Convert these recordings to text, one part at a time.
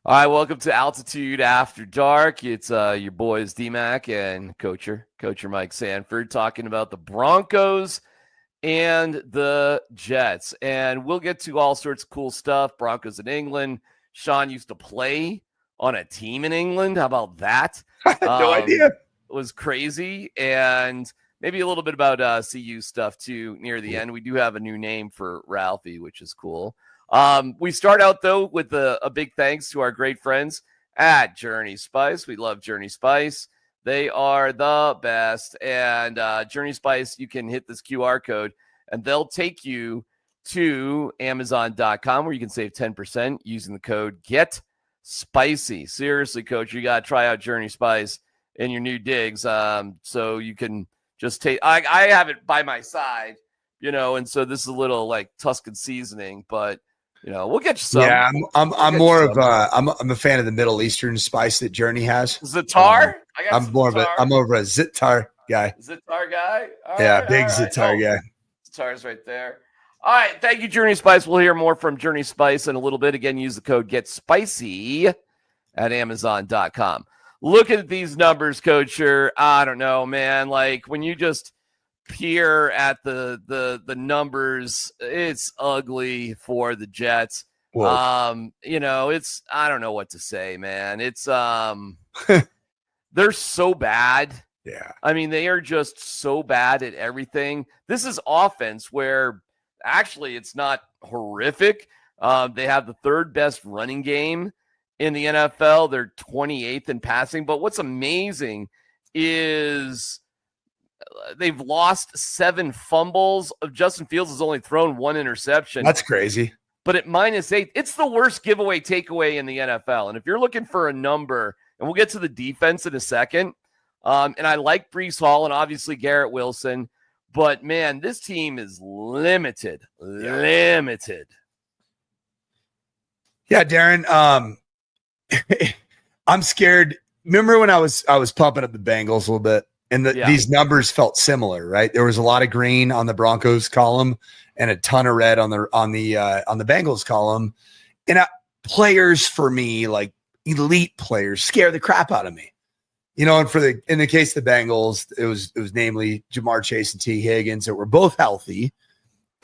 All right, welcome to Altitude After Dark. It's your boys DMac and Coacher Mike Sanford talking about the Broncos and the Jets. And we'll get to all sorts of cool stuff. Broncos in England. Sean used to play on a team in England. How about that? I had no idea. It was crazy. And maybe a little bit about CU stuff too near the end. We do have a new name for Ralphie, which is cool. We start out, though, with a big thanks to our great friends at Journey Spice. We love Journey Spice. They are the best. And Journey Spice, you can hit this QR code, and they'll take you to Amazon.com where you can save 10% using the code GETSPICY. Seriously, Coach, you got to try out Journey Spice in your new digs. So you can just take – I have it by my side, and so this is a little like Tuscan seasoning, but – we'll get you some. Yeah, I'm more of I'm a fan of the Middle Eastern spice that Journey has. Za'atar? I'm more of a za'atar guy. Za'atar guy? Big za'atar guy. Za'atar's right there. All right, thank you, Journey Spice. We'll hear more from Journey Spice in a little bit. Again, use the code GetSpicy at Amazon.com. Look at these numbers, Coacher. I don't know, man. Like when you just peer at the numbers, it's ugly for the Jets. It's I don't know what to say, man. It's they're so bad. Yeah. I mean, they are just so bad at everything. This is offense where actually it's not horrific. They have the third best running game in the NFL. They're 28th in passing, but what's amazing is they've lost 7 fumbles. Justin Fields has only thrown 1 interception. That's crazy. But at -8, it's the worst giveaway takeaway in the NFL. And if you're looking for a number, and we'll get to the defense in a second, and I like Breece Hall and obviously Garrett Wilson, but man, this team is limited. Yeah, Darren. I'm scared. Remember when I was pumping up the Bengals a little bit? And these numbers felt similar, right? There was a lot of green on the Broncos column and a ton of red on the Bengals column. And players for me, like elite players, scare the crap out of me. And in the case of the Bengals, it was namely Jamar Chase and T. Higgins that were both healthy,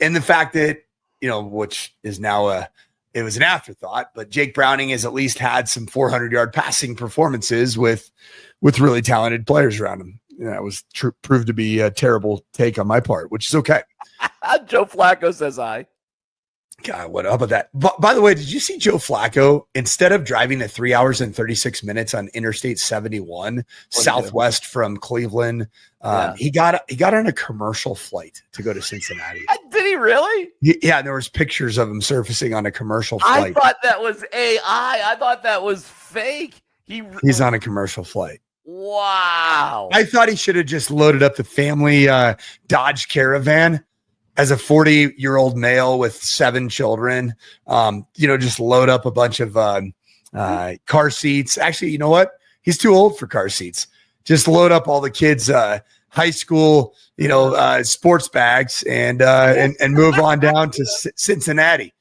and the fact that which is now it was an afterthought, but Jake Browning has at least had some 400-yard passing performances with really talented players around him. That was proved to be a terrible take on my part, which is okay. Joe Flacco says hi. God, what about that? By the way, did you see Joe Flacco, instead of driving the 3 hours and 36 minutes on Interstate 71 southwest from Cleveland, he got on a commercial flight to go to Cincinnati. Did he really? Yeah, there was pictures of him surfacing on a commercial flight. I thought that was AI. I thought that was fake. He's on a commercial flight. Wow. I thought he should have just loaded up the family Dodge Caravan as a 40-year-old male with 7 children. Just load up a bunch of car seats. Actually, you know what? He's too old for car seats. Just load up all the kids' high school, sports bags and move on down to Cincinnati.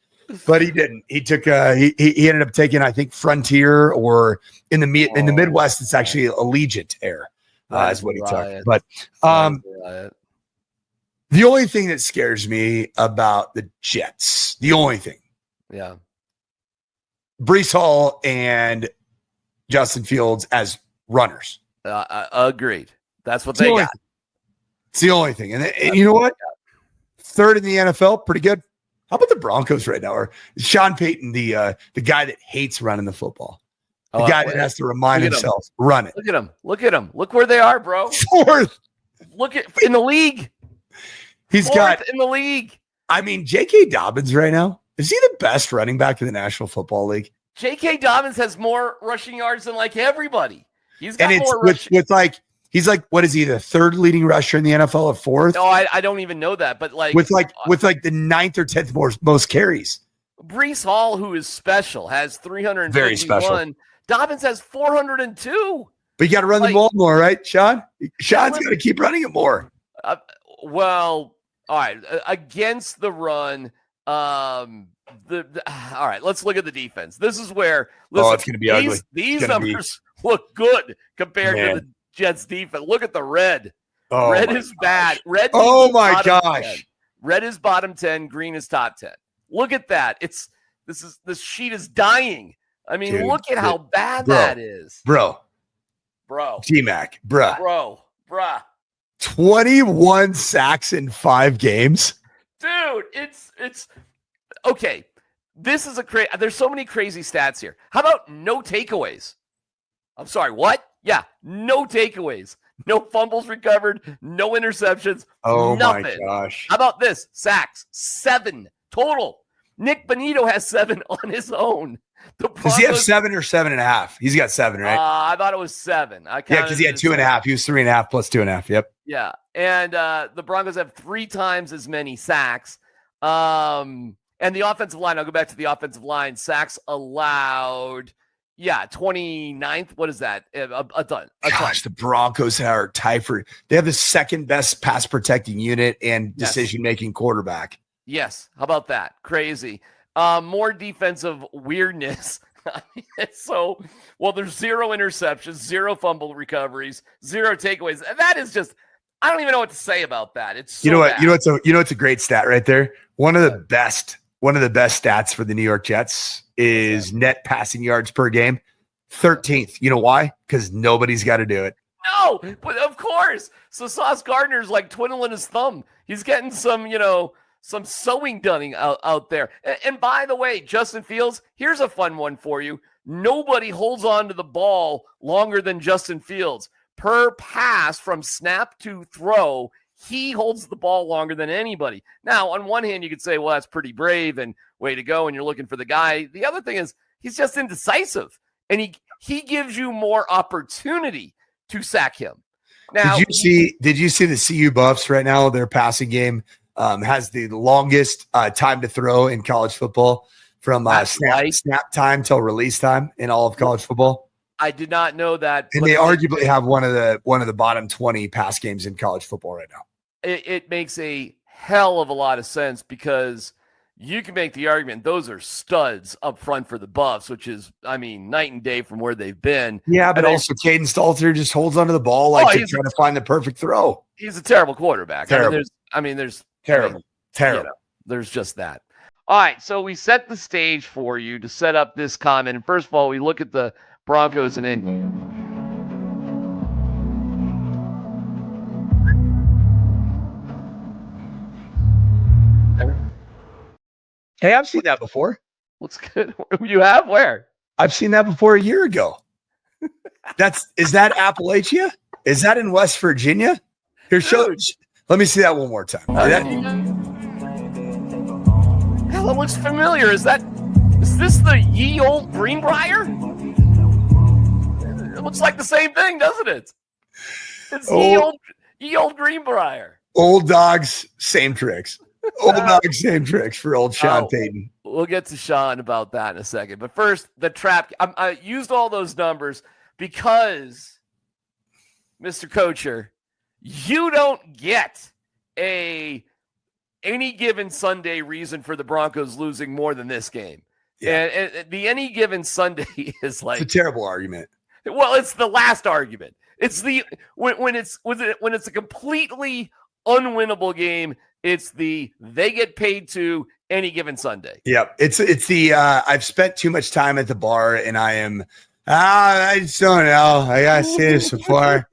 But he didn't. He took. He ended up taking, I think, Frontier, or in the Midwest, it's actually Allegiant Air, is what he took. But the only thing that scares me about the Jets, Breece Hall and Justin Fields as runners. Agreed. That's what they got. It's the only thing. And you know what? 3rd in the NFL, pretty good. How about the Broncos right now? Or Sean Payton, the guy that hates running the football. The guy that has to remind himself, run it. Look at him. Look at him. Look where they are, bro. 4th. Look at in the league. He's 4th got in the league. I mean, J.K. Dobbins right now, is he the best running back in the National Football League? J.K. Dobbins has more rushing yards than like everybody. He's got more rushing. He's like, what is he, the 3rd leading rusher in the NFL, or 4th? No, I don't even know that. But with the 9th or 10th most carries. Breece Hall, who is special, has 351. Very special. Dobbins has 402. But you got to run the ball more, right, Sean? Sean's got to keep running it more. Well, all right. Against the run, All right, let's look at the defense. This is where it's going to be ugly. These numbers look good compared to the Jets defense. Look at the red. Red is bad. Red. Oh my gosh. 10. Red is bottom 10. Green is top 10. Look at that. This sheet is dying. I mean, dude, look at how bad that is. Bro. DMac. Bruh. 21 sacks in 5 games. Dude, it's okay. This is there's so many crazy stats here. How about no takeaways? I'm sorry, what? Yeah, no takeaways. No fumbles recovered, no interceptions. Oh nothing. My gosh. How about this? Sacks, 7 total. Nick Bonito has 7 on his own. Does he have 7 or 7.5? He's got 7, right? I thought it was 7. Because he had 2.5. He was 3.5 plus 2.5. Yep. Yeah. And the Broncos have 3 times as many sacks. And the offensive line, I'll go back to the offensive line. Sacks allowed, 29th. What is that? A ton. Gosh, the Broncos are tied for. They have the second best pass protecting unit and decision-making quarterback. Yes. How about that? Crazy. More defensive weirdness. There's 0 interceptions, 0 fumble recoveries, 0 takeaways. That is just, I don't even know what to say about that. It's so bad. It's a great stat right there. One of the best stats for the New York Jets is net passing yards per game. 13th. You know why? Because nobody's got to do it. No, but of course. So Sauce Gardner's like twiddling his thumb. He's getting some sewing done out there. And by the way, Justin Fields, here's a fun one for you. Nobody holds on to the ball longer than Justin Fields. Per pass from snap to throw, he holds the ball longer than anybody. Now, on one hand, you could say, well, that's pretty brave and way to go, and you're looking for the guy. The other thing is he's just indecisive, and he gives you more opportunity to sack him. Now, did you see the CU Buffs right now? Their passing game has the longest time to throw in college football from snap time till release time in all of college football. I did not know that. And they arguably have one of the bottom 20 pass games in college football right now. It makes a hell of a lot of sense because you can make the argument those are studs up front for the Buffs, which is, night and day from where they've been. Yeah, but also Caden Stalter just holds onto the ball trying to find the perfect throw. He's a terrible quarterback. Terrible. There's terrible. There's just that. All right, so we set the stage for you to set up this comment. And first of all, we look at the Broncos and then. Hey, I've seen that before. Looks good. You have? Where? I've seen that before a year ago. Is that Appalachia? Is that in West Virginia? Here, let me see that one more time. Hell, it looks familiar. Is this the ye old Greenbrier? It looks like the same thing, doesn't it? It's ye old Greenbrier. Old dogs, same tricks. Old dogs, same tricks for old Sean Payton. We'll get to Sean about that in a second. But first, the trap. I used all those numbers because, Mr. Coacher, you don't get any given Sunday reason for the Broncos losing more than this game. Yeah. And the any given Sunday is like it's a terrible argument. Well, it's the last argument. It's the when it's a completely unwinnable game. It's the they get paid to any given Sunday. Yep. It's the I've spent too much time at the bar and I am I just don't know. I gotta see this before.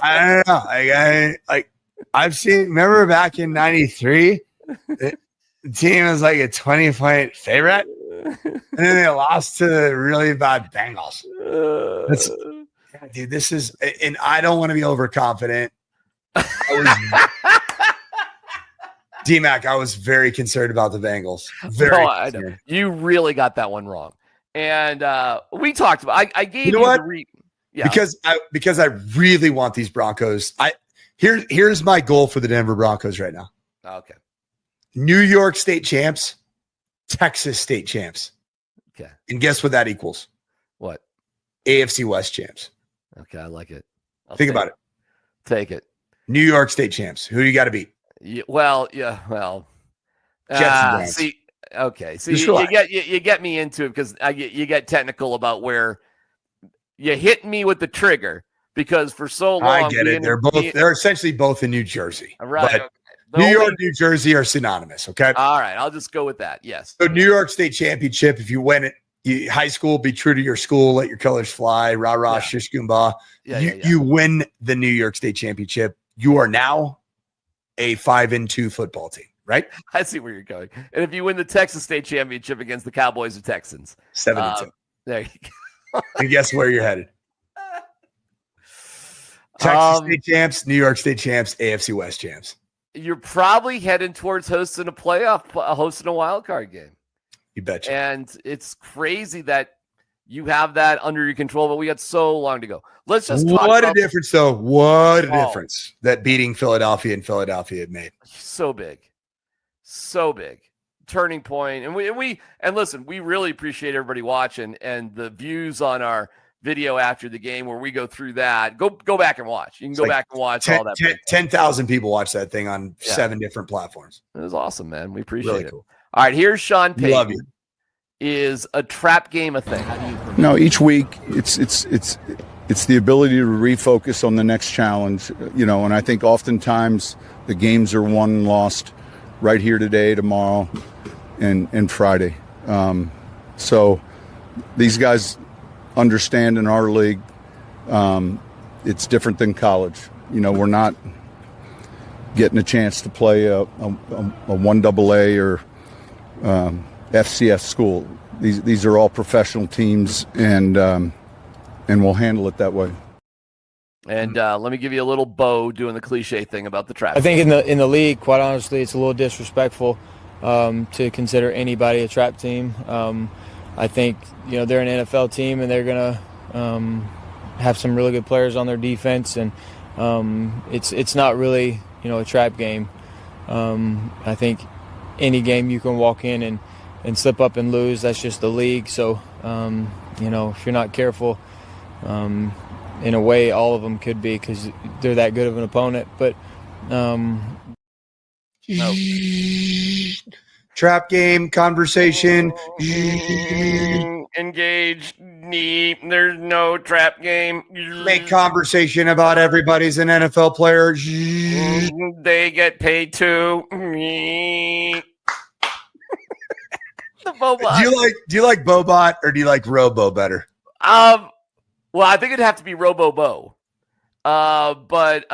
I don't know. I've seen. Remember back in '93, the team was like a 20-point favorite, and then they lost to the really bad Bengals. Dude, this is, and I don't want to be overconfident. DMac, I was very concerned about the Bengals. I know. You really got that one wrong. And we talked about. I gave you what? Yeah. Because I really want these Broncos. Here's my goal for the Denver Broncos right now. Okay. New York State champs, Texas State champs. Okay. And guess what that equals? What? AFC West champs. Okay, I like it. Think about it. Take it. New York State champs. Who do you got to beat? Jets and Browns. See, Okay. So you get me into it because you get technical about where you hit me with the trigger because for so long I get it. They're essentially both in New Jersey, right? But New York, New Jersey are synonymous. Okay. All right. I'll just go with that. Yes. So New York State Championship. If you win it, high school, be true to your school, let your colors fly, rah rah, shish goomba. You win the New York State Championship. You are now a 5-2 football team, right? I see where you're going. And if you win the Texas State Championship against the Cowboys or Texans, 7-2. There you go. And guess where you're headed? Texas State champs, New York State champs, AFC West champs. You're probably heading towards hosting hosting a wild card game. You betcha. And it's crazy that you have that under your control, but we got so long to go. Let's just talk what a difference, though. What a difference that beating Philadelphia had made. So big. Turning point. And we listen, we really appreciate everybody watching and the views on our video after the game where we go through that. Go back and watch. You can go back and watch all that. 10,000 people watch that thing on 7 different platforms. It was awesome, man. We appreciate really it. Cool. All right, here's Sean Payton. Love you. Is a trap game a thing? No, each week it's the ability to refocus on the next challenge, and I think oftentimes the games are won and lost right here today, tomorrow, and Friday. So these guys understand in our league it's different than college. We're not getting a chance to play a 1AA or FCS school. These are all professional teams, and we'll handle it that way. And let me give you a little bow doing the cliche thing about the trap. I think in the league, quite honestly, it's a little disrespectful to consider anybody a trap team. I think they're an NFL team, and they're gonna have some really good players on their defense, and it's not really a trap game. I think any game you can walk in and slip up and lose. That's just the league. So if you're not careful, in a way, all of them could be because they're that good of an opponent. But no. Trap game conversation. Engage. There's no trap game. Make conversation about everybody's an NFL player. They get paid too. The Bobot. Do you like Bobot or do you like Robo better? Well, I think it'd have to be Robo Bo. But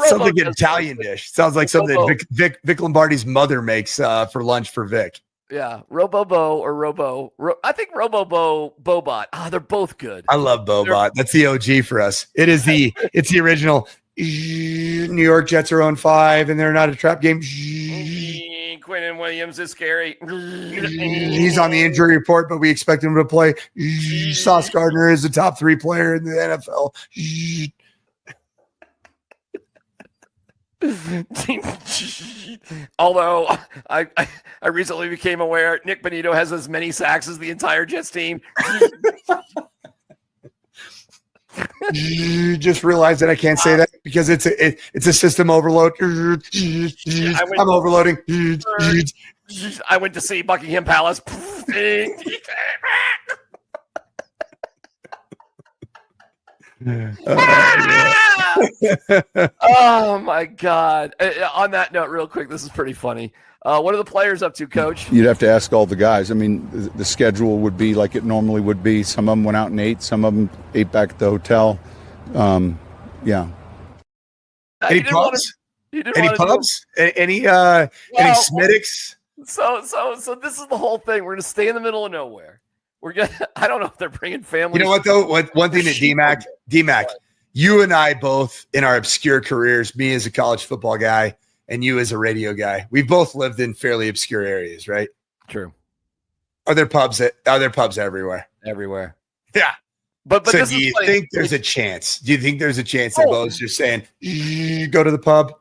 something Italian dish. Sounds like something Vic Lombardi's mother makes for lunch for Vic. Yeah, Robo Bo or Robo. I think Robo Bo Bobot. They're both good. I love Bobot. That's the OG for us. It's the original. New York Jets are on 5, and they're not a trap game. Quinnen Williams is scary. He's on the injury report, but we expect him to play. Sauce Gardner is the top 3 player in the NFL. Although I recently became aware Nick Bonito has as many sacks as the entire Jets team. Just realize that I can't say that because it's a system overload. I'm overloading. I went to see Buckingham Palace. Oh my God. On that note, real quick, this is pretty funny. What are the players up to, Coach? You'd have to ask all the guys. I mean, the schedule would be like it normally would be. Some of them went out and ate. Some of them ate back at the hotel. Yeah. Any pubs? Any pubs? Any Smittix? So this is the whole thing. We're gonna stay in the middle of nowhere. I don't know if they're bringing families. You know what though? One thing that DMac, you and I both in our obscure careers, me as a college football guy and you as a radio guy, we've both lived in fairly obscure areas, right? True. Are there pubs everywhere? Everywhere. Yeah. But so do you think there's a chance? Do you think there's a chance that Bo's just saying, go to the pub,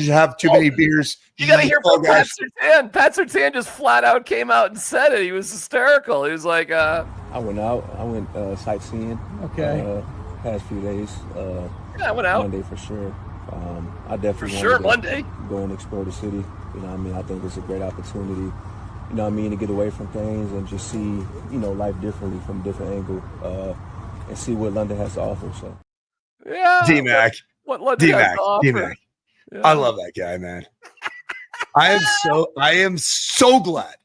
have too many beers? You got to hear from Pat Surtain. Pat Surtain just flat out came out and said it. He was hysterical. He was like, I went out. I went sightseeing. Okay. Past few days. I went out. Monday for sure. I definitely Monday. Go and explore the city. You know what I mean? I think it's a great opportunity you know what I mean, to get away from things and just see, you know, life differently from a different angle, and see what London has to offer. So, yeah, DMac, what London has to offer. DMac. Yeah. I love that guy, man. I am so glad.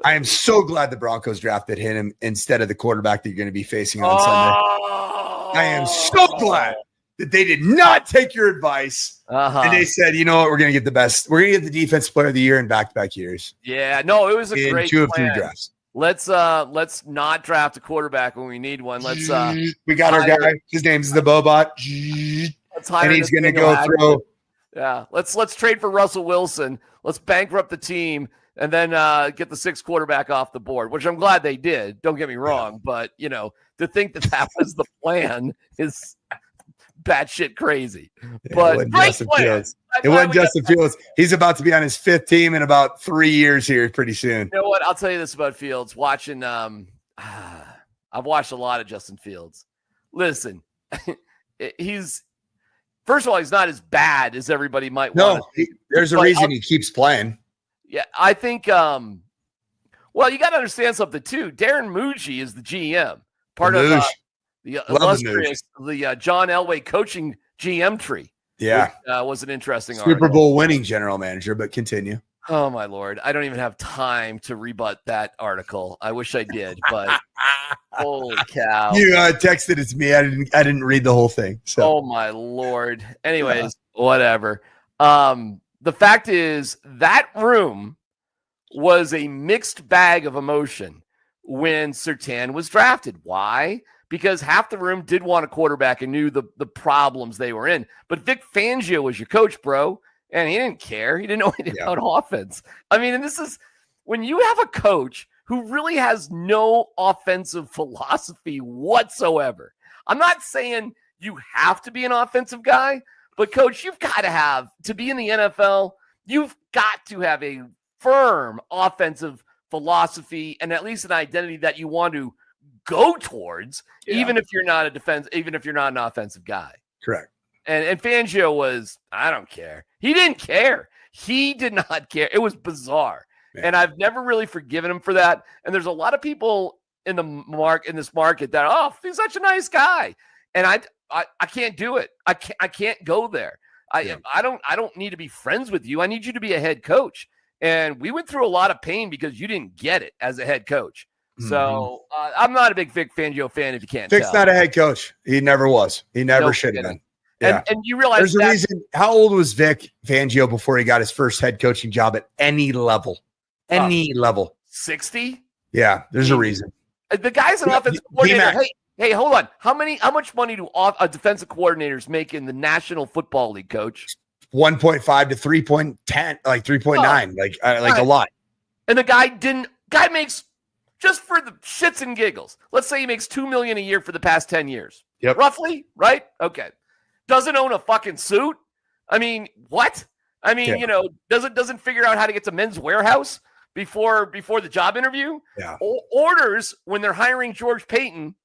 I am so glad the Broncos drafted him instead of the quarterback that you're going to be facing on Sunday. I am so glad that they did not take your advice and they said, you know what, we're going to get the best. We're going to get the defensive player of the year in back-to-back years. Yeah, no, it was a great 2 of plan. 3 drafts. Let's not draft a quarterback when we need one. Let's we got our guy. His name's the Bobot. Let's hire and he's going to go through. Yeah, let's trade for Russell Wilson. Let's bankrupt the team and then get the 6th quarterback off the board, which I'm glad they did. Don't get me wrong, but you know, to think that was the plan is batshit crazy. Yeah, but Justin Fields. It wasn't Justin Fields. He's about to be on his 5th team in about 3 years here pretty soon. You know what? I'll tell you this about Fields. Watching, I've watched a lot of Justin Fields. Listen, he's first of all, he's not as bad as everybody might want. No, there's a reason he keeps playing. Yeah, I think. Well, you got to understand something too. Darren Muji is the GM, part of the illustrious, the John Elway coaching GM tree. Yeah, which, was an interesting Super Bowl winning general manager. But continue. Oh my Lord, I don't even have time to rebut that article. I wish I did, but holy cow! You texted it to me. I didn't read the whole thing. So. Oh my Lord. Anyways, whatever. The fact is that room was a mixed bag of emotion when Surtain was drafted. Why? Because half the room did want a quarterback and knew the problems they were in. But Vic Fangio was your coach, bro. And he didn't care. He didn't know anything about offense. I mean, and this is when you have a coach who really has no offensive philosophy whatsoever. I'm not saying you have to be an offensive guy, but coach, you've got to have, to be in the NFL, you've got to have a firm offensive philosophy and at least an identity that you want to go towards, even if you're not even if you're not an offensive guy. Correct. And Fangio was, I don't care. He didn't care. He did not care. It was bizarre. Man. And I've never really forgiven him for that. And there's a lot of people in this market that, oh, he's such a nice guy. And I can't do it. I can't go there. I don't need to be friends with you. I need you to be a head coach. And we went through a lot of pain because you didn't get it as a head coach. So I'm not a big Vic Fangio fan if you can't Vic's tell. not a head coach. He never was. He never should have been. Yeah. And you realize there's a reason. How old was Vic Fangio before he got his first head coaching job at any level? Any level. 60? Yeah, there's a reason. The guy's an offensive coordinator. Hey, hold on. How much money do defensive coordinators make in the National Football League, coach? 1.5 to 3.10, like 3.9, like a lot. And the guy makes, just for the shits and giggles, let's say he makes $2 million a year for the past 10 years. Yep. Roughly, right? Okay. Doesn't own a fucking suit. I mean, what? I mean, doesn't figure out how to get to Men's Warehouse before the job interview. Yeah. Orders when they're hiring George Payton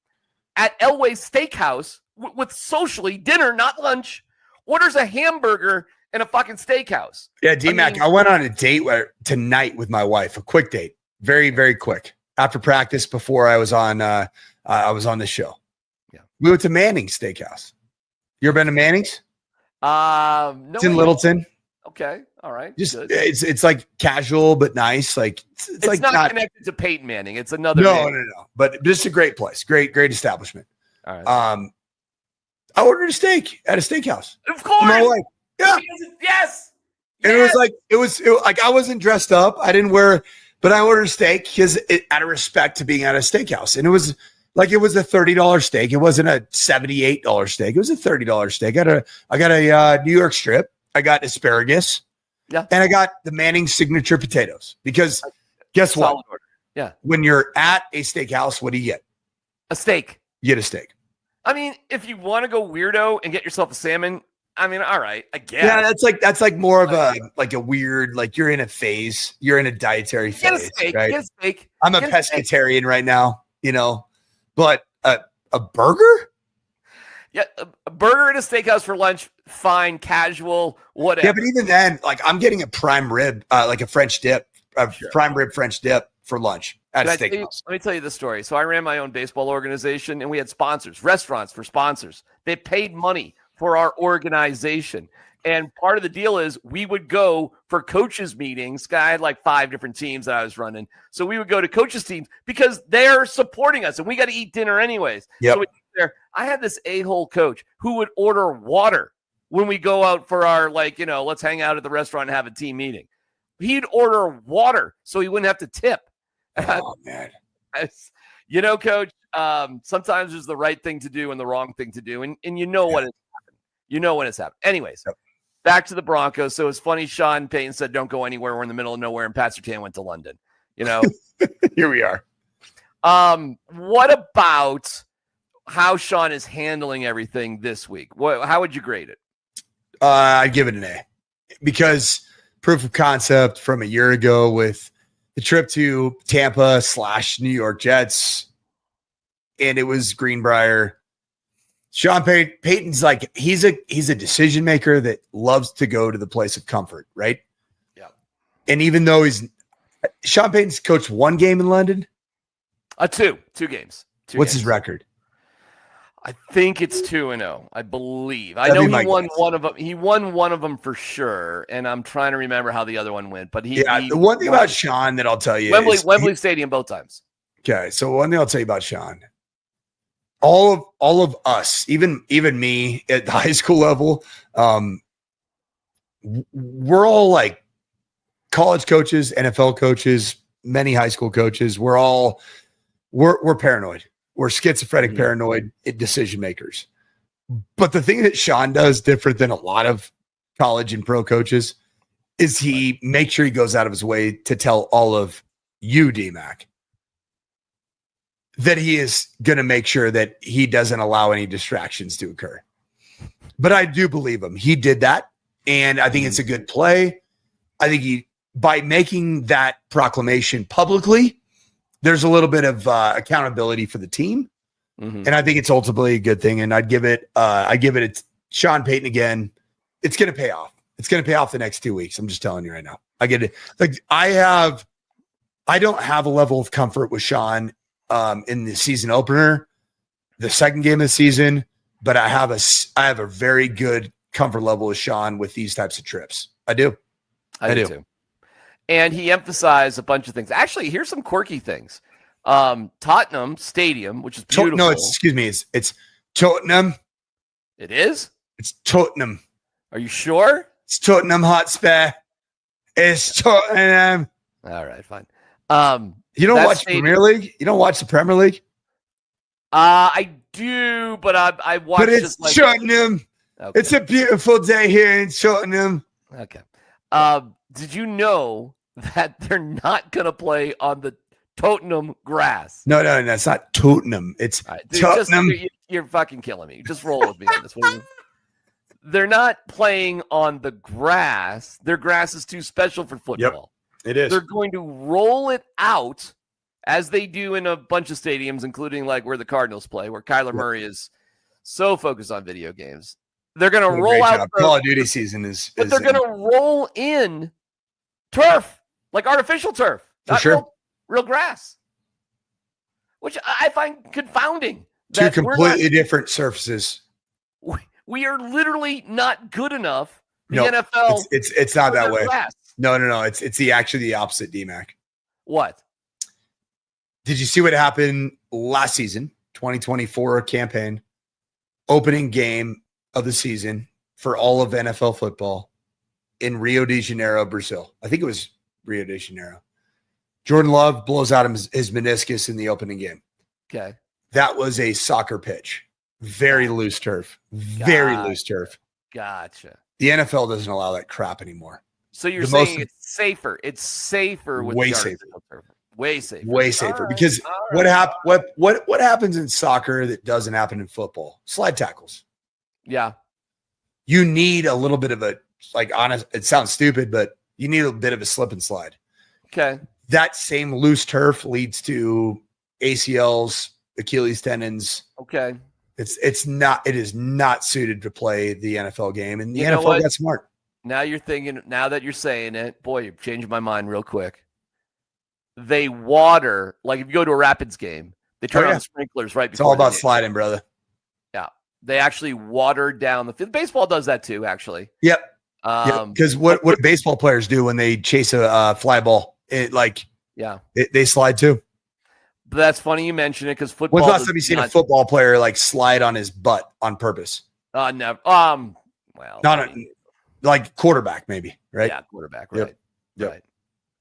at Elway's Steakhouse with socially dinner, not lunch. Orders a hamburger and a fucking steakhouse. Yeah, DMac, I went on a date tonight with my wife. A quick date, very very quick. After practice, before I was on the show. Yeah, we went to Manning's Steakhouse. You ever been to Manning's? No. It's in Littleton. Okay, all right. Just good. It's like casual but nice. Like it's like not connected to Peyton Manning. It's another. No. But just a great place. Great establishment. All right. I ordered a steak at a steakhouse. Of course. My wife. Yeah. Yes. And it was like I wasn't dressed up. I didn't wear, but I ordered a steak because out of respect to being at a steakhouse, and it was a $30 steak. It wasn't a $78 steak. It was a $30 steak. I got a New York strip. I got asparagus. Yeah. And I got the Manning signature potatoes because guess what? Order. Yeah. When you're at a steakhouse, what do you get? A steak. You get a steak. I mean, if you want to go weirdo and get yourself a salmon, I mean, all right, I guess. Yeah, that's like more of a weird, like you're in a phase. You're in a dietary phase. Get a steak. Right? Get a steak. I'm a pescatarian right now, but a burger? Yeah, a burger at a steakhouse for lunch, fine, casual, whatever. Yeah, but even then, like I'm getting a prime rib, like a French dip prime rib French dip for lunch at a steakhouse. Let me tell you the story. So I ran my own baseball organization, and we had sponsors, restaurants for sponsors. They paid money for our organization. And part of the deal is we would go for coaches meetings. I had like 5 different teams that I was running. So we would go to coaches teams because they're supporting us and we got to eat dinner anyways. Yep. So I had this a-hole coach who would order water when we go out for our, let's hang out at the restaurant and have a team meeting. He'd order water so he wouldn't have to tip. Oh, man. Coach, sometimes there's the right thing to do and the wrong thing to do. And you know what has happened. You know when it's happened. Anyways. Yep. Back to the Broncos. So it's funny. Sean Payton said, "Don't go anywhere. We're in the middle of nowhere." And Pat Surtain went to London. Here we are. What about how Sean is handling everything this week? How would you grade it? I'd give it an A because proof of concept from a year ago with the trip to Tampa / New York Jets, and it was Greenbrier. Sean Payton's like he's a decision maker that loves to go to the place of comfort, right? Yeah. And even though Sean Payton's coached 1 game in London, 2 games. What's his record? I think it's 2-0. I believe. I know he won one of them. He won one of them for sure, and I'm trying to remember how the other one went. But the one thing about Sean that I'll tell you Wembley Stadium both times. Okay, so one thing I'll tell you about Sean. All of us, even me at the high school level, we're all like college coaches, NFL coaches, many high school coaches. We're paranoid. We're schizophrenic, paranoid decision makers. But the thing that Sean does different than a lot of college and pro coaches is he makes sure he goes out of his way to tell all of you, DMac, that he is going to make sure that he doesn't allow any distractions to occur. But I do believe him. He did that, and I think it's a good play. I think by making that proclamation publicly, there's a little bit of accountability for the team, and I think it's ultimately a good thing. And I'd give it Sean Payton again. It's going to pay off. It's going to pay off the next 2 weeks. I'm just telling you right now. I get it. Like I don't have a level of comfort with Sean in the season opener, the second game of the season, but I have a very good comfort level with Sean with these types of trips. I do. I do too. And he emphasized a bunch of things. Actually, here's some quirky things. Tottenham Stadium, which is beautiful. No, excuse me. It's Tottenham. It is? It's Tottenham. Are you sure? It's Tottenham Hotspur. It's Tottenham. All right, fine. You don't watch Premier League? You don't watch the Premier League? I do, but I watch. But it's Tottenham. Okay. It's a beautiful day here in Tottenham. Okay. Did you know that they're not going to play on the Tottenham grass? No, it's not Tottenham. It's Tottenham. You're fucking killing me. Just roll with me on this one. They're not playing on the grass. Their grass is too special for football. Yep, it is. They're going to roll it out as they do in a bunch of stadiums, including like where the Cardinals play, where Kyler Murray is so focused on video games. They're going to roll out. Call of Duty season is. But they're going to roll in turf, like artificial turf, not real grass, which I find confounding. Two completely different surfaces. We are literally not good enough. The NFL. It's not that way. Grass. No. It's actually the opposite, DMac. What? Did you see what happened last season, 2024 campaign, opening game of the season for all of NFL football in Rio de Janeiro, Brazil? I think it was Rio de Janeiro. Jordan Love blows out his meniscus in the opening game. Okay. That was a soccer pitch. Very loose turf. Very loose turf. Gotcha. The NFL doesn't allow that crap anymore. So you're saying it's safer. It's safer with way the safer. Turf. Way safer. Way safer. Because what happens in soccer that doesn't happen in football? Slide tackles. Yeah. You need a little bit of a, it sounds stupid, but you need a bit of a slip and slide. Okay. That same loose turf leads to ACLs, Achilles tendons. Okay. It is not suited to play the NFL game, and the NFL got smart. Now you're thinking, now that you're saying it, boy, you're changing my mind real quick. they water, like if you go to a Rapids game, they turn on the sprinklers right before. It's all about sliding, brother. Yeah. They actually water down the field. Baseball does that too, actually. Yep. Because what do baseball players do when they chase a fly ball? They slide too. But that's funny you mention it because football. When's the last time you seen a football player like slide on his butt on purpose? Never. Like quarterback, maybe, right? Yeah, quarterback, right? Yep. Right.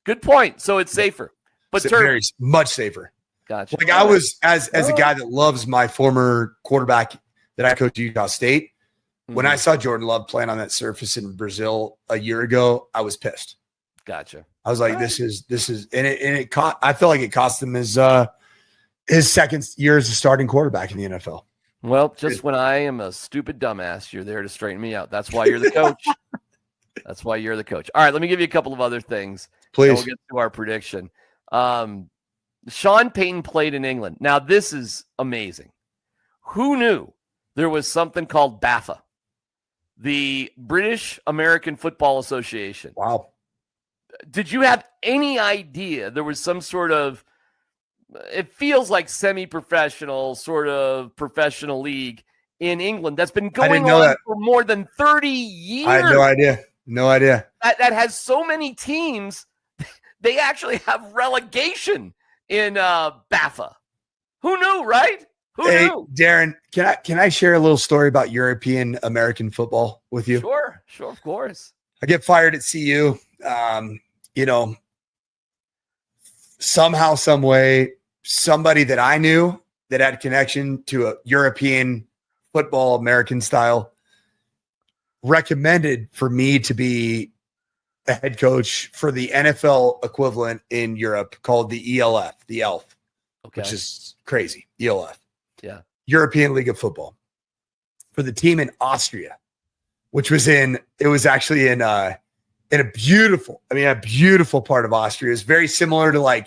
Good point. So it's safer, but very much safer. Gotcha. Like I was as a guy that loves my former quarterback that I coached at Utah State. When I saw Jordan Love playing on that surface in Brazil a year ago, I was pissed. Gotcha. I was like, this is, and it I feel like it cost him his second year as a starting quarterback in the NFL. Well, just when I am a stupid dumbass, you're there to straighten me out. That's why you're the coach. That's why you're the coach. All right, let me give you a couple of other things. Please. We'll get to our prediction. Sean Payton played in England. Now, this is amazing. Who knew there was something called BAFA, the British American Football Association? Wow. Did you have any idea there was some sort of, it feels like semi-professional, sort of professional league in England that's been going on for more than 30 years? I had no idea. No idea. That has so many teams. They actually have relegation in BAFA. Who knew, right? Who knew? Darren, can I share a little story about European American football with you? Sure, of course. I get fired at CU. Somehow, some way, somebody that I knew that had connection to a European football, American style, recommended for me to be a head coach for the NFL equivalent in Europe called the ELF, the ELF, which is crazy. ELF. Yeah. European League of Football for the team in Austria, which was actually in a beautiful part of Austria. It's very similar to like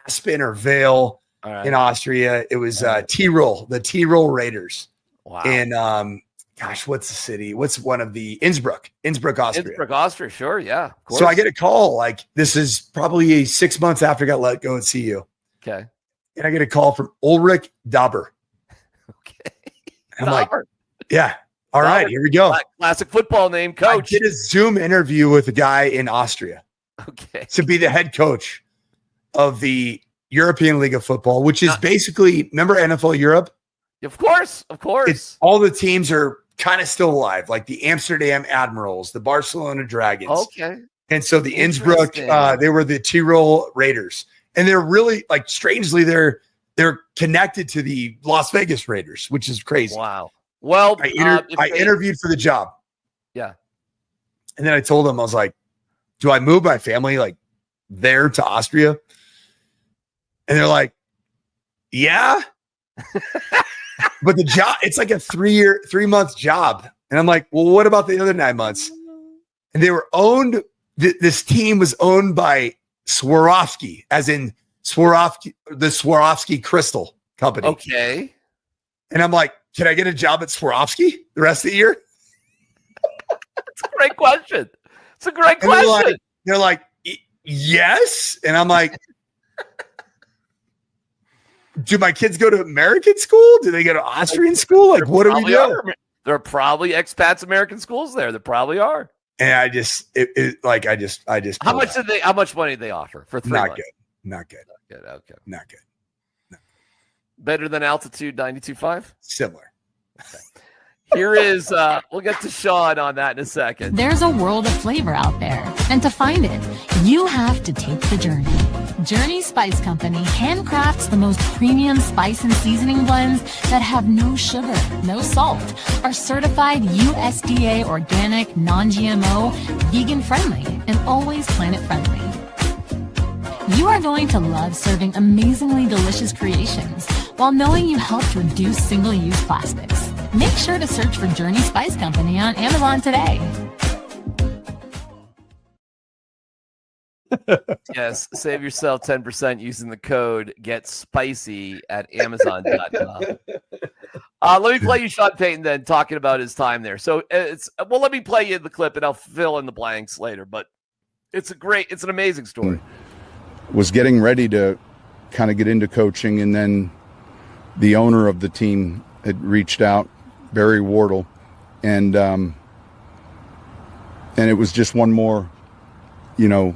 Aspen or Vale in Austria. It was Tyrol, the Tyrol Raiders. Wow. And what's the city? What's one of the Innsbruck, Austria. Innsbruck, Austria, sure, yeah. Of course. So I get a call, like this is probably 6 months after I got let go at CU. Okay. And I get a call from Ulrich Dauber. Okay. I'm like, yeah. All right, here we go. Classic football name, coach. I did a Zoom interview with a guy in Austria. Okay. To be the head coach of the European League of Football, which is basically, remember NFL Europe? Of course. All the teams are kind of still alive, like the Amsterdam Admirals, the Barcelona Dragons. Okay. And so the Innsbruck, they were the Tyrol Raiders. And they're really, like, strangely, they're connected to the Las Vegas Raiders, which is crazy. Wow. Well, I interviewed for the job. Yeah. And then I told them, I was like, do I move my family like there to Austria? And they're like, yeah. But the job, it's like a 3-month job. And I'm like, well, what about the other 9 months? And they were owned, this team was owned by Swarovski, as in Swarovski, the Swarovski Crystal Company. Okay. And I'm like, can I get a job at Swarovski the rest of the year? That's a great question. It's a great question. They're like, yes. And I'm like, do my kids go to American school? Do they go to Austrian school? Like, what do we do? There are probably expats American schools there. There probably are. And I just how much money did they offer for 3 months? Not good. Okay. Not good. No. Better than Altitude 92.5? Similar. Okay. Here is, we'll get to Sean on that in a second. There's a world of flavor out there, and to find it, you have to take the journey. Journey Spice Company handcrafts the most premium spice and seasoning blends that have no sugar, no salt, are certified USDA organic, non-GMO, vegan-friendly, and always planet-friendly. You are going to love serving amazingly delicious creations while knowing you helped reduce single-use plastics. Make sure to search for Journey Spice Company on Amazon today. Yes, save yourself 10% using the code GetSpicy at Amazon.com. Let me play you Sean Payton then, talking about his time there. So let me play you the clip and I'll fill in the blanks later. But it's an amazing story. was getting ready to kind of get into coaching, and then the owner of the team had reached out, Barry Wardle, and it was just one more, it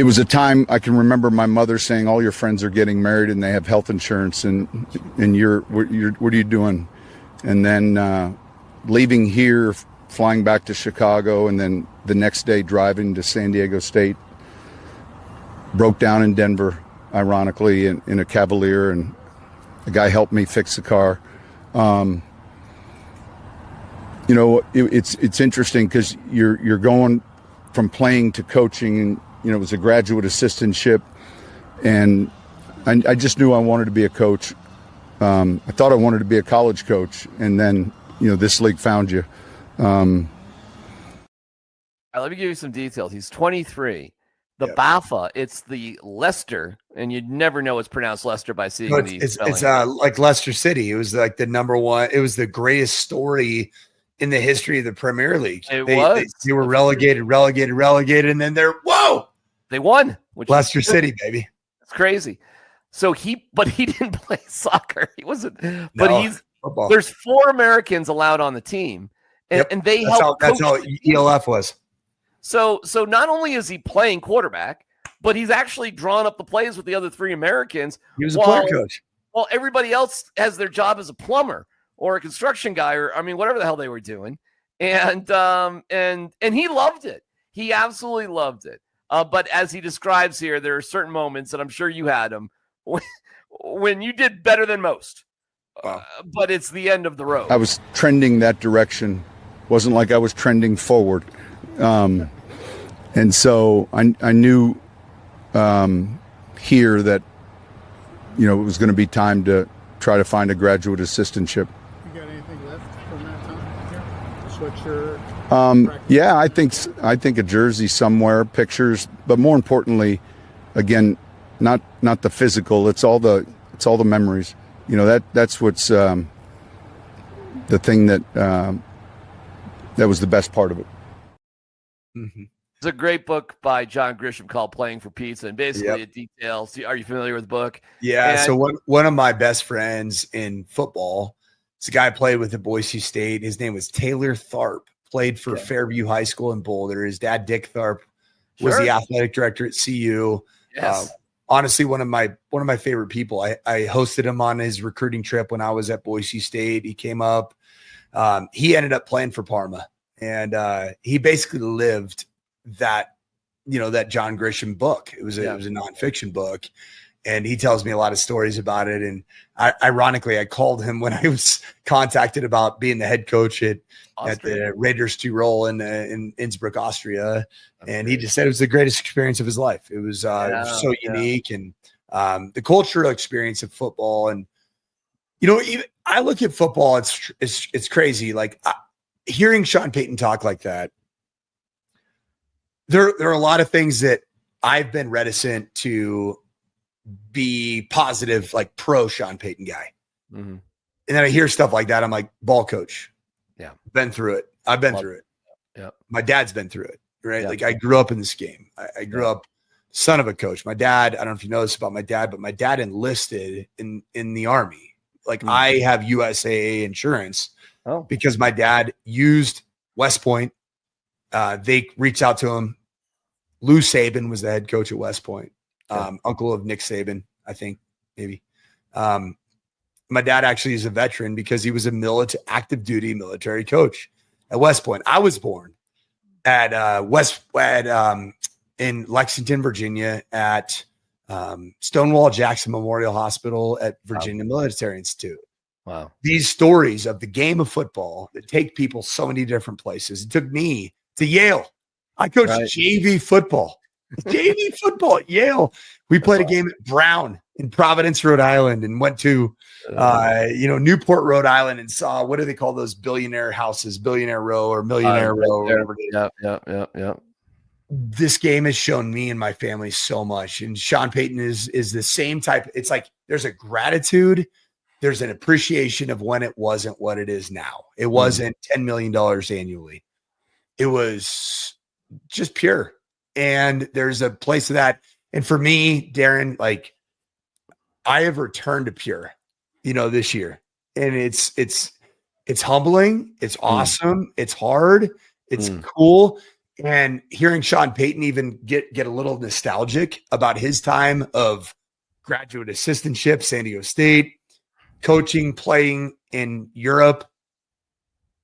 was a time I can remember my mother saying, all your friends are getting married and they have health insurance, and you're what are you doing? And then leaving here, flying back to Chicago, and then the next day driving to San Diego State. Broke down in Denver, ironically, in a Cavalier, and a guy helped me fix the car. It's interesting because you're going from playing to coaching, and it was a graduate assistantship, and I just knew I wanted to be a coach. I thought I wanted to be a college coach, and then this league found you. All right, let me give you some details. He's 23. The BAFA, it's the Leicester, and you'd never know it's pronounced Leicester by seeing it's like Leicester City. It was like the number one. It was the greatest story in the history of the Premier League. They were relegated, and then they won. Leicester City, baby. It's crazy. So he didn't play soccer. He wasn't. But football. There's 4 Americans allowed on the team, and they help. That's how ELF was. So not only is he playing quarterback, but he's actually drawn up the plays with the other 3 Americans. He was a player coach. Well, everybody else has their job as a plumber or a construction guy, or whatever the hell they were doing. And he loved it. He absolutely loved it. But as he describes here, there are certain moments, and I'm sure you had them, when you did better than most. But it's the end of the road. I was trending that direction. Wasn't like I was trending forward. And so I knew here that, it was going to be time to try to find a graduate assistantship. You got anything left from that time here? A sweatshirt? Yeah, I think a jersey somewhere, pictures, but more importantly, again, not the physical. It's all the memories. That's what's the thing that was the best part of it. Mm-hmm. It's a great book by John Grisham called Playing for Pizza, and basically it details. Are you familiar with the book? Yeah. So one of my best friends in football, it's a guy I played with at Boise State. His name was Taylor Tharp. Played for Fairview High School in Boulder. His dad, Dick Tharp, was the athletic director at CU. Yes. Honestly, one of my favorite people. I hosted him on his recruiting trip when I was at Boise State. He came up. He ended up playing for Parma, and he basically lived that John Grisham book. It was a nonfiction book, and he tells me a lot of stories about it. And ironically, I called him when I was contacted about being the head coach at the Raiders Tirol in Innsbruck, Austria. And he just said it was the greatest experience of his life. It was so unique, and the cultural experience of football. And even I look at football, it's crazy. Like hearing Sean Payton talk like that. There are a lot of things that I've been reticent to be positive, like pro Sean Payton guy. Mm-hmm. And then I hear stuff like that. I'm like, ball coach. Yeah. Been through it. I've been through it. Yeah. My dad's been through it. Right. Yeah. Like I grew up in this game. I grew up son of a coach. My dad, I don't know if you know this about my dad, but my dad enlisted in the Army. Like I have USAA insurance because my dad used West Point. They reached out to him. Lou Saban was the head coach at West Point. Uncle of Nick Saban, I think, maybe. My dad actually is a veteran because he was a active duty military coach at West Point. I was born at in Lexington, Virginia, at Stonewall Jackson Memorial Hospital at Virginia Military Institute. Wow. These stories of the game of football that take people so many different places. It took me to Yale. I coached JV football. JV football at Yale. We played a game at Brown in Providence, Rhode Island, and went to Newport, Rhode Island, and saw, what do they call those billionaire houses, Billionaire Row or Millionaire Row or whatever it is. Yeah. This game has shown me and my family so much. And Sean Payton is the same type. It's like there's a gratitude, there's an appreciation of when it wasn't what it is now. It wasn't $10 million annually. It was just pure. And there's a place of that. And for me, Darren, like I have returned to pure, this year. And it's humbling. It's awesome. It's hard. It's cool. And hearing Sean Payton even get a little nostalgic about his time of graduate assistantship, San Diego State, coaching, playing in Europe.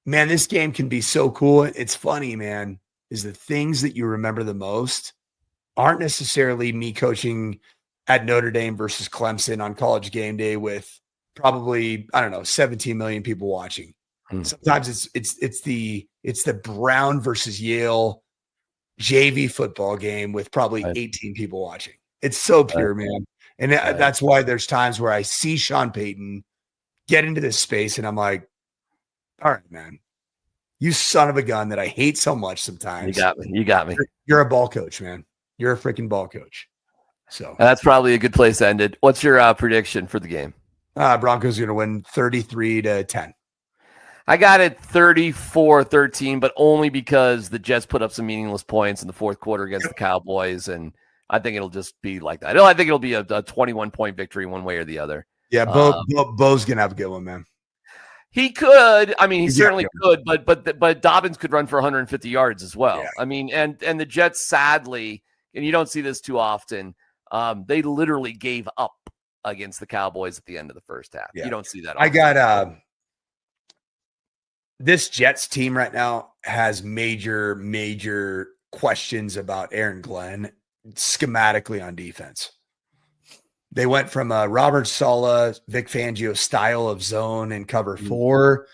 Man, this game can be so cool. It's funny, man, is the things that you remember the most aren't necessarily me coaching at Notre Dame versus Clemson on College Game Day with probably, 17 million people watching. Sometimes it's the Brown versus Yale JV football game with probably 18 people watching. It's so pure, man. And that's why there's times where I see Sean Payton get into this space and I'm like, all right, man, you son of a gun that I hate so much sometimes. You got me. You're a ball coach, man. You're a freaking ball coach. So that's probably a good place to end it. What's your prediction for the game? Broncos are going to win 33-10. I got it 34-13, but only because the Jets put up some meaningless points in the fourth quarter against the Cowboys, and I think it'll just be like that. I think it'll be a 21-point victory one way or the other. Yeah, Bo's going to have a good one, man. He could. I mean, he certainly could, but Dobbins could run for 150 yards as well. Yeah. I mean, and the Jets, sadly, and you don't see this too often, they literally gave up against the Cowboys at the end of the first half. Yeah. You don't see that often. I got this Jets team right now has major questions about Aaron Glenn schematically on defense. They went from a Robert Saleh, Vic Fangio style of zone and cover 4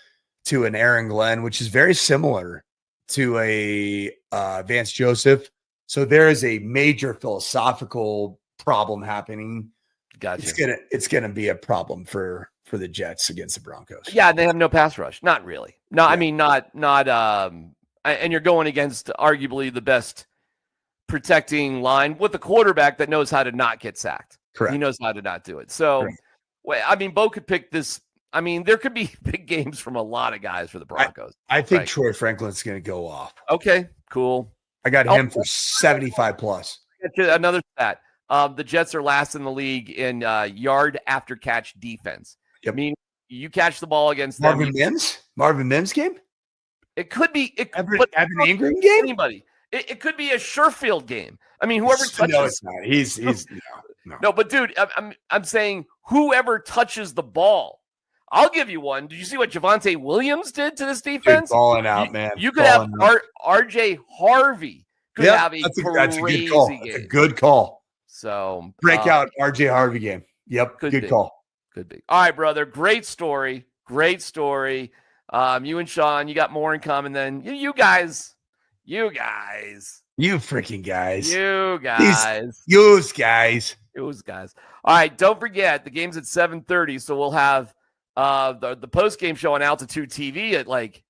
to an Aaron Glenn, which is very similar to a Vance Joseph. So there is a major philosophical problem happening. Gotcha. It's gonna be a problem for the Jets against the Broncos. Yeah, they have no pass rush. Not really. No, yeah. I mean not and you're going against arguably the best protecting line with a quarterback that knows how to not get sacked. Correct. He knows how to not do it. So, I mean, Bo could pick this. I mean, there could be big games from a lot of guys for the Broncos. I think Troy Franklin's going to go off. Okay, cool. I got him for 75 plus. Another stat. The Jets are last in the league in yard after catch defense. Yep. I mean, you catch the ball against Marvin Mims game? It could be. Evan Ingram game? Anybody. It could be a Sherfield game. I mean, whoever touches. No, it's not. He's no. But dude, I'm saying whoever touches the ball. I'll give you one. Did you see what Javonte Williams did to this defense? Dude, balling out, man. You could have RJ Harvey could have a crazy game. That's a good call. So breakout RJ Harvey game. Yep, good call. Could be. All right, brother. Great story. You and Sean, you got more in common than you guys. You freaking guys. Those guys. All right. Don't forget the game's at 7:30. So we'll have the post-game show on Altitude TV at 10:30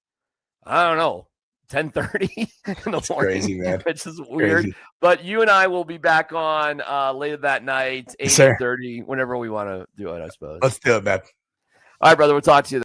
in the morning. Crazy, man. Which is weird. Crazy. But you and I will be back on later that night, 8:30, whenever we want to do it, I suppose. Let's do it, man. All right, brother. We'll talk to you then.